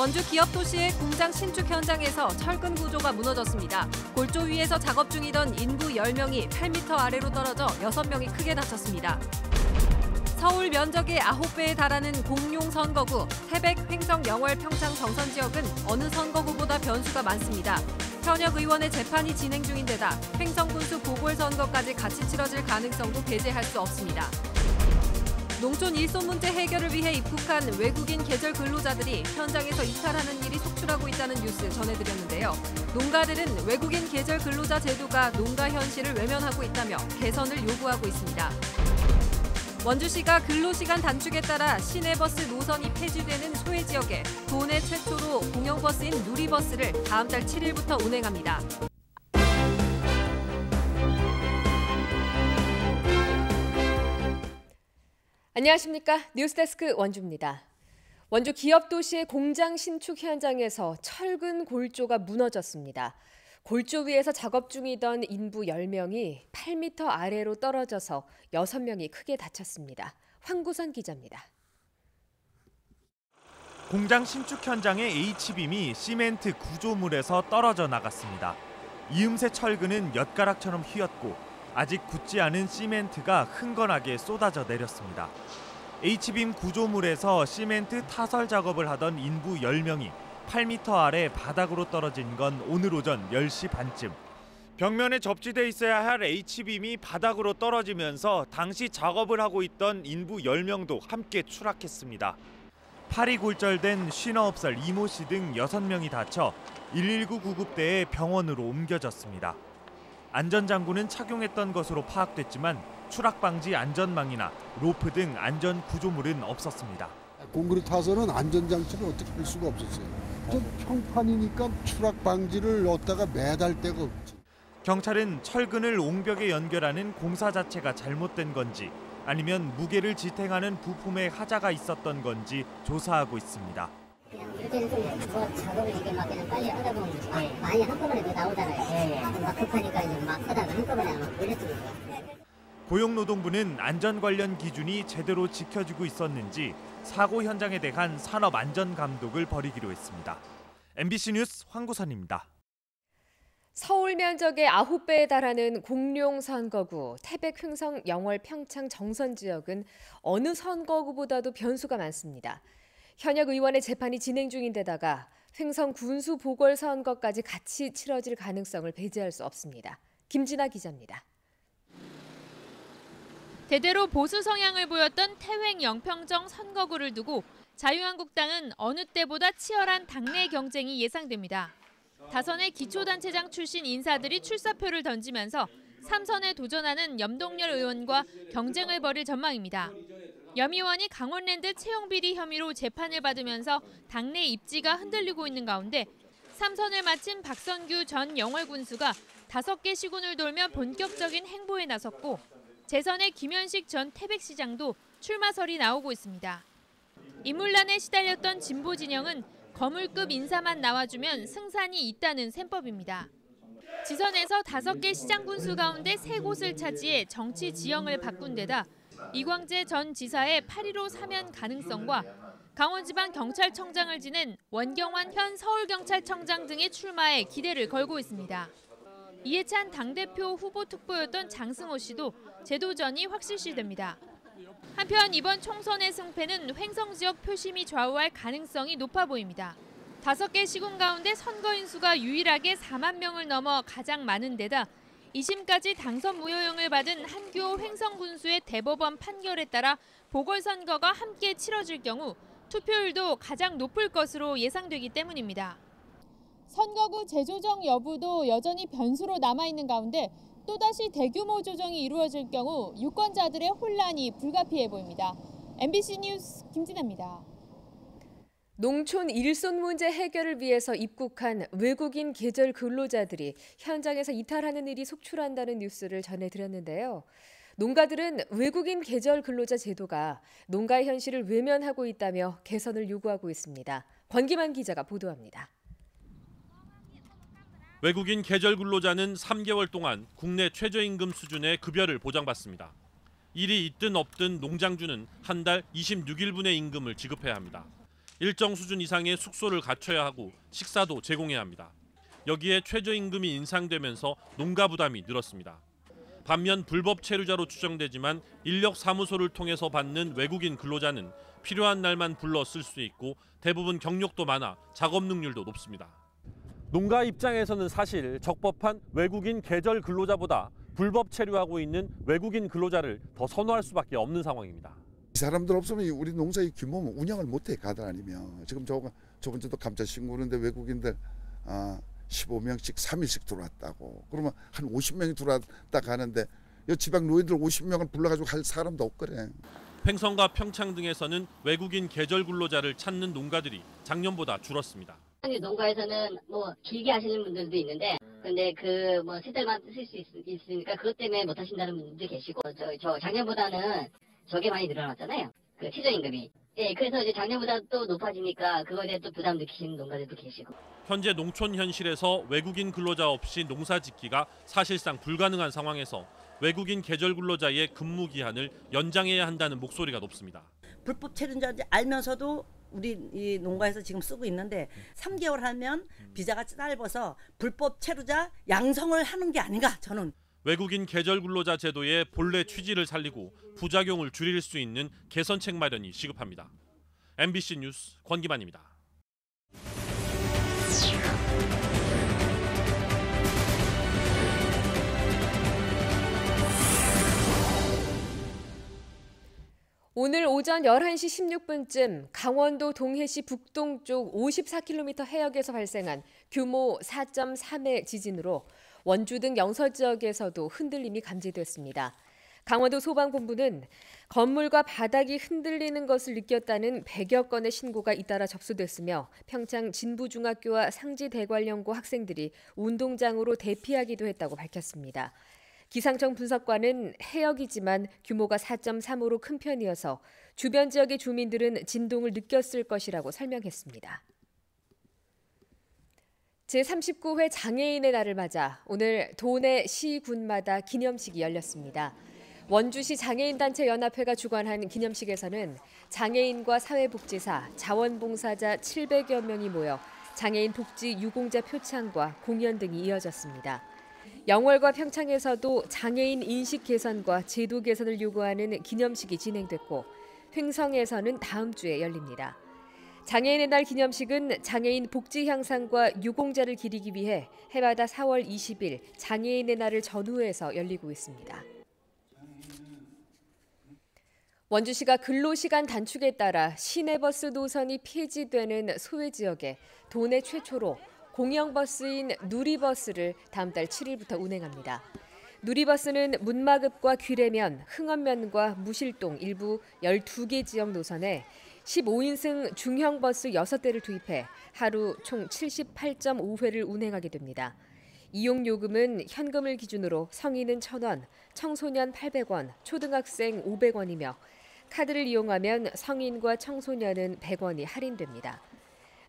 원주 기업도시의 공장 신축 현장에서 철근 구조가 무너졌습니다. 골조 위에서 작업 중이던 인부 10명이 8m 아래로 떨어져 6명이 크게 다쳤습니다. 서울 면적의 9배에 달하는 공룡 선거구, 태백, 횡성, 영월, 평창, 정선 지역은 어느 선거구보다 변수가 많습니다. 현역 의원의 재판이 진행 중인 데다 횡성 군수 보궐선거까지 같이 치러질 가능성도 배제할 수 없습니다. 농촌 일손 문제 해결을 위해 입국한 외국인 계절 근로자들이 현장에서 이탈하는 일이 속출하고 있다는 뉴스 전해드렸는데요. 농가들은 외국인 계절 근로자 제도가 농가 현실을 외면하고 있다며 개선을 요구하고 있습니다. 원주시가 근로시간 단축에 따라 시내버스 노선이 폐지되는 소외 지역에 도내 최초로 공영버스인 누리버스를 다음 달 7일부터 운행합니다. 안녕하십니까. 뉴스데스크 원주입니다. 원주 기업도시의 공장 신축 현장에서 철근 골조가 무너졌습니다. 골조 위에서 작업 중이던 인부 10명이 8m 아래로 떨어져서 6명이 크게 다쳤습니다. 황구선 기자입니다. 공장 신축 현장의 H빔이 시멘트 구조물에서 떨어져 나갔습니다. 이음새 철근은 엿가락처럼 휘었고 아직 굳지 않은 시멘트가 흥건하게 쏟아져 내렸습니다. H빔 구조물에서 시멘트 타설 작업을 하던 인부 10명이 8m 아래 바닥으로 떨어진 건 오늘 오전 10시 반쯤. 벽면에 접지돼 있어야 할 H빔이 바닥으로 떨어지면서 당시 작업을 하고 있던 인부 10명도 함께 추락했습니다. 팔이 골절된 59살 이모 씨 등 6명이 다쳐 119 구급대에 병원으로 옮겨졌습니다. 안전장구는 착용했던 것으로 파악됐지만 추락 방지 안전망이나 로프 등 안전 구조물은 없었습니다. 콘크리트 타설은 안전장치를 어떻게 할 수가 없었어요. 좀 평판이니까 추락 방지를 넣다가 매달 데가 없지. 경찰은 철근을 옹벽에 연결하는 공사 자체가 잘못된 건지 아니면 무게를 지탱하는 부품에 하자가 있었던 건지 조사하고 있습니다. 그냥 이렇게 해서 작업을 이게 막 그냥 빨리 하다 보면 많이 한꺼번에 나오잖아요. 막 급하니까 이제 막 하다가 한꺼번에 막 올렸습니다. 고용노동부는 안전 관련 기준이 제대로 지켜지고 있었는지 사고 현장에 대한 산업 안전 감독을 벌이기로 했습니다. MBC 뉴스 황구선입니다. 서울 면적의 9배에 달하는 공룡 선거구, 태백, 횡성, 영월, 평창, 정선 지역은 어느 선거구보다도 변수가 많습니다. 현역 의원의 재판이 진행 중인 데다가 횡성 군수 보궐선거까지 같이 치러질 가능성을 배제할 수 없습니다. 김진아 기자입니다. 대대로 보수 성향을 보였던 태백 영평정 선거구를 두고 자유한국당은 어느 때보다 치열한 당내 경쟁이 예상됩니다. 다선의 기초단체장 출신 인사들이 출사표를 던지면서 3선에 도전하는 염동열 의원과 경쟁을 벌일 전망입니다. 염 의원이 강원랜드 채용비리 혐의로 재판을 받으면서 당내 입지가 흔들리고 있는 가운데 3선을 마친 박선규 전 영월 군수가 5개 시군을 돌며 본격적인 행보에 나섰고 재선의 김현식 전 태백시장도 출마설이 나오고 있습니다. 인물난에 시달렸던 진보 진영은 거물급 인사만 나와주면 승산이 있다는 셈법입니다. 지선에서 5개 시장 군수 가운데 3곳을 차지해 정치 지형을 바꾼 데다 이광재 전 지사의 8.15 사면 가능성과 강원지방경찰청장을 지낸 원경환 현 서울경찰청장 등의 출마에 기대를 걸고 있습니다. 이해찬 당대표 후보 특보였던 장승호 씨도 재도전이 확실시됩니다. 한편 이번 총선의 승패는 횡성 지역 표심이 좌우할 가능성이 높아 보입니다. 5개 시군 가운데 선거인 수가 유일하게 4만 명을 넘어 가장 많은 데다 2심까지 당선 무효형을 받은 한규호 횡성 군수의 대법원 판결에 따라 보궐선거가 함께 치러질 경우 투표율도 가장 높을 것으로 예상되기 때문입니다. 선거구 재조정 여부도 여전히 변수로 남아있는 가운데 또다시 대규모 조정이 이루어질 경우 유권자들의 혼란이 불가피해 보입니다. MBC 뉴스 김진아입니다. 농촌 일손 문제 해결을 위해서 입국한 외국인 계절 근로자들이 현장에서 이탈하는 일이 속출한다는 뉴스를 전해드렸는데요. 농가들은 외국인 계절 근로자 제도가 농가의 현실을 외면하고 있다며 개선을 요구하고 있습니다. 권기만 기자가 보도합니다. 외국인 계절 근로자는 3개월 동안 국내 최저임금 수준의 급여를 보장받습니다. 일이 있든 없든 농장주는 한 달 26일분의 임금을 지급해야 합니다. 일정 수준 이상의 숙소를 갖춰야 하고 식사도 제공해야 합니다. 여기에 최저임금이 인상되면서 농가 부담이 늘었습니다. 반면 불법 체류자로 추정되지만 인력사무소를 통해서 받는 외국인 근로자는 필요한 날만 불러 쓸 수 있고 대부분 경력도 많아 작업 능률도 높습니다. 농가 입장에서는 사실 적법한 외국인 계절 근로자보다 불법 체류하고 있는 외국인 근로자를 더 선호할 수밖에 없는 상황입니다. 이 사람들 없으면 우리 농사의 규모는 운영을 못해 가다 아니면. 지금 저번 주도 감자 심고는데 외국인들 15명씩 3일씩 들어왔다고. 그러면 한 50명이 들어왔다 가는데 이 지방 노인들 50명을 불러가지고 할 사람도 없거래. 횡성과 평창 등에서는 외국인 계절 근로자를 찾는 농가들이 작년보다 줄었습니다. 농가에서는 뭐 길게 하시는 분들도 있는데, 근데 그 뭐 세 달만 쓸 수 있으니까 그것 때문에 못 하신다는 분들도 계시고, 저 작년보다는 저게 많이 늘어났잖아요. 그 최저임금이. 예, 그래서 이제 작년보다 또 높아지니까 그거에 대해 또 부담 느끼시는 농가들도 계시고. 현재 농촌 현실에서 외국인 근로자 없이 농사 짓기가 사실상 불가능한 상황에서 외국인 계절 근로자의 근무 기한을 연장해야 한다는 목소리가 높습니다. 불법 체류자인지 알면서도 우리 이 농가에서 지금 쓰고 있는데 3개월 하면 비자가 짧아서 불법 체류자 양성을 하는 게 아닌가 저는. 외국인 계절 근로자 제도의 본래 취지를 살리고 부작용을 줄일 수 있는 개선책 마련이 시급합니다. MBC 뉴스 권기만입니다. 오늘 오전 11시 16분쯤 강원도 동해시 북동쪽 54km 해역에서 발생한 규모 4.3의 지진으로 원주 등 영서 지역에서도 흔들림이 감지됐습니다. 강원도 소방본부는 건물과 바닥이 흔들리는 것을 느꼈다는 100여 건의 신고가 잇따라 접수됐으며 평창 진부중학교와 상지대관령고 학생들이 운동장으로 대피하기도 했다고 밝혔습니다. 기상청 분석관은 해역이지만 규모가 4.3으로 큰 편이어서 주변 지역의 주민들은 진동을 느꼈을 것이라고 설명했습니다. 제39회 장애인의 날을 맞아 오늘 도내 시군마다 기념식이 열렸습니다. 원주시 장애인단체 연합회가 주관한 기념식에서는 장애인과 사회복지사, 자원봉사자 700여 명이 모여 장애인 복지 유공자 표창과 공연 등이 이어졌습니다. 영월과 평창에서도 장애인 인식 개선과 제도 개선을 요구하는 기념식이 진행됐고 횡성에서는 다음 주에 열립니다. 장애인의 날 기념식은 장애인 복지 향상과 유공자를 기리기 위해 해마다 4월 20일 장애인의 날을 전후해서 열리고 있습니다. 원주시가 근로시간 단축에 따라 시내버스 노선이 폐지되는 소외 지역에 도내 최초로 공영버스인 누리버스를 다음 달 7일부터 운행합니다. 누리버스는 문마급과 귀래면, 흥원면과 무실동 일부 12개 지역 노선에 15인승 중형버스 6대를 투입해 하루 총 78.5회를 운행하게 됩니다. 이용요금은 현금을 기준으로 성인은 1,000원, 청소년 800원, 초등학생 500원이며 카드를 이용하면 성인과 청소년은 100원이 할인됩니다.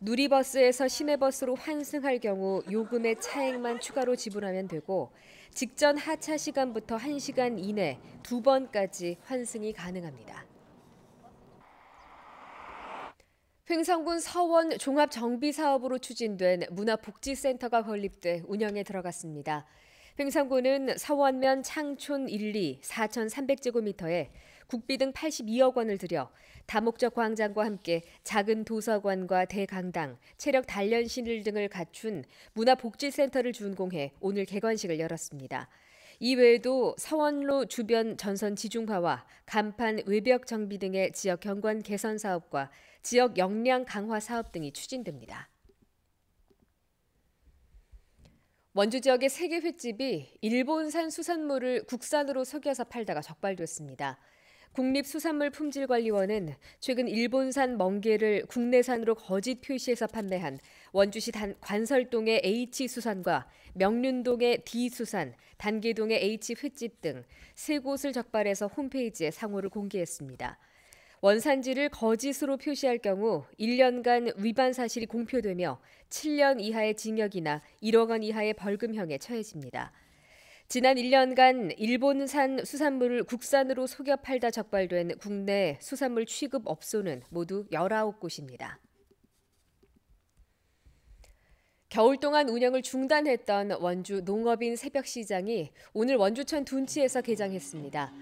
누리버스에서 시내버스로 환승할 경우 요금의 차액만 추가로 지불하면 되고 직전 하차 시간부터 1시간 이내 2번까지 환승이 가능합니다. 횡성군 서원 종합정비사업으로 추진된 문화복지센터가 건립돼 운영에 들어갔습니다. 횡성군은 서원면 창촌 1, 2 4,300제곱미터에 국비 등 82억 원을 들여 다목적 광장과 함께 작은 도서관과 대강당, 체력 단련실 등을 갖춘 문화복지센터를 준공해 오늘 개관식을 열었습니다. 이외에도 서원로 주변 전선 지중화와 간판 외벽 정비 등의 지역 경관 개선 사업과 지역 역량 강화 사업 등이 추진됩니다. 원주 지역의 3개 횟집이 일본산 수산물을 국산으로 속여서 팔다가 적발됐습니다. 국립수산물품질관리원은 최근 일본산 멍게를 국내산으로 거짓 표시해서 판매한 원주시 관설동의 H수산과 명륜동의 D수산, 단계동의 H횟집 등 3곳을 적발해서 홈페이지에 상호를 공개했습니다. 원산지를 거짓으로 표시할 경우 1년간 위반 사실이 공표되며 7년 이하의 징역이나 1억 원 이하의 벌금형에 처해집니다. 지난 1년간 일본산 수산물을 국산으로 속여 팔다 적발된 국내 수산물 취급 업소는 모두 19곳입니다. 겨울 동안 운영을 중단했던 원주 농업인 새벽시장이 오늘 원주천 둔치에서 개장했습니다.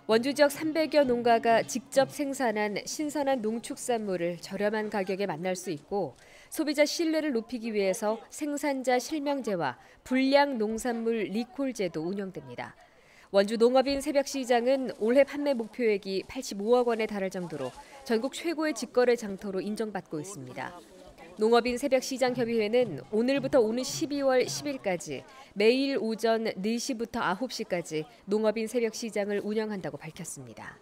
원주 지역 300여 농가가 직접 생산한 신선한 농축산물을 저렴한 가격에 만날 수 있고 소비자 신뢰를 높이기 위해서 생산자 실명제와 불량 농산물 리콜제도 운영됩니다. 원주 농업인 새벽시장은 올해 판매 목표액이 85억 원에 달할 정도로 전국 최고의 직거래 장터로 인정받고 있습니다. 농업인 새벽시장협의회는 오늘부터 오는 12월 10일까지 매일 오전 4시부터 9시까지 농업인 새벽시장을 운영한다고 밝혔습니다.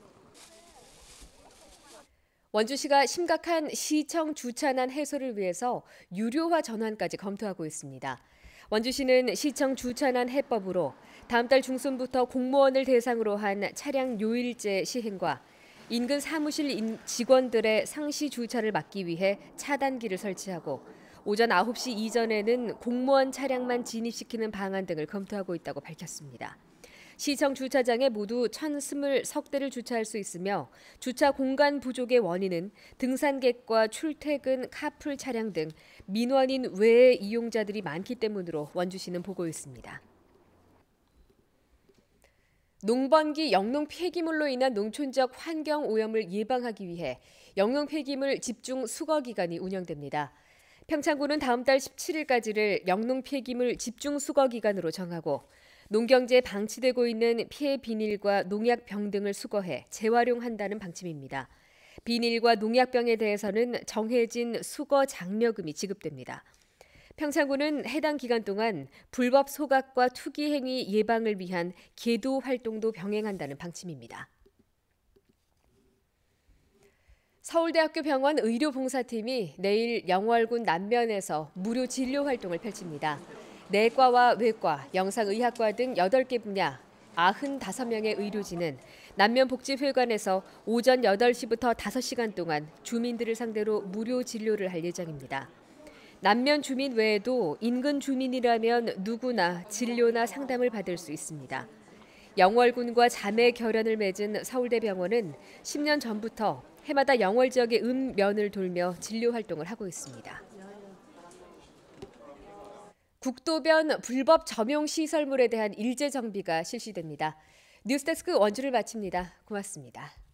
원주시가 심각한 시청 주차난 해소를 위해서 유료화 전환까지 검토하고 있습니다. 원주시는 시청 주차난 해법으로 다음 달 중순부터 공무원을 대상으로 한 차량 요일제 시행과 인근 사무실 직원들의 상시 주차를 막기 위해 차단기를 설치하고 오전 9시 이전에는 공무원 차량만 진입시키는 방안 등을 검토하고 있다고 밝혔습니다. 시청 주차장에 모두 1,020대를 주차할 수 있으며 주차 공간 부족의 원인은 등산객과 출퇴근 카풀 차량 등 민원인 외의 이용자들이 많기 때문으로 원주시는 보고 있습니다. 농번기 영농 폐기물로 인한 농촌 지역 환경 오염을 예방하기 위해 영농 폐기물 집중 수거 기간이 운영됩니다. 평창군은 다음 달 17일까지를 영농 폐기물 집중 수거 기간으로 정하고 농경지에 방치되고 있는 폐 비닐과 농약병 등을 수거해 재활용한다는 방침입니다. 비닐과 농약병에 대해서는 정해진 수거 장려금이 지급됩니다. 평창군은 해당 기간 동안 불법 소각과 투기 행위 예방을 위한 계도 활동도 병행한다는 방침입니다. 서울대학교 병원 의료봉사팀이 내일 영월군 남면에서 무료 진료 활동을 펼칩니다. 내과와 외과, 영상의학과 등 8개 분야 95명의 의료진은 남면복지회관에서 오전 8시부터 5시간 동안 주민들을 상대로 무료 진료를 할 예정입니다. 남면 주민 외에도 인근 주민이라면 누구나 진료나 상담을 받을 수 있습니다. 영월군과 자매 결연을 맺은 서울대병원은 10년 전부터 해마다 영월 지역의 읍면을 돌며 진료 활동을 하고 있습니다. 국도변 불법 점용 시설물에 대한 일제 정비가 실시됩니다. 뉴스데스크 원주를 마칩니다. 고맙습니다.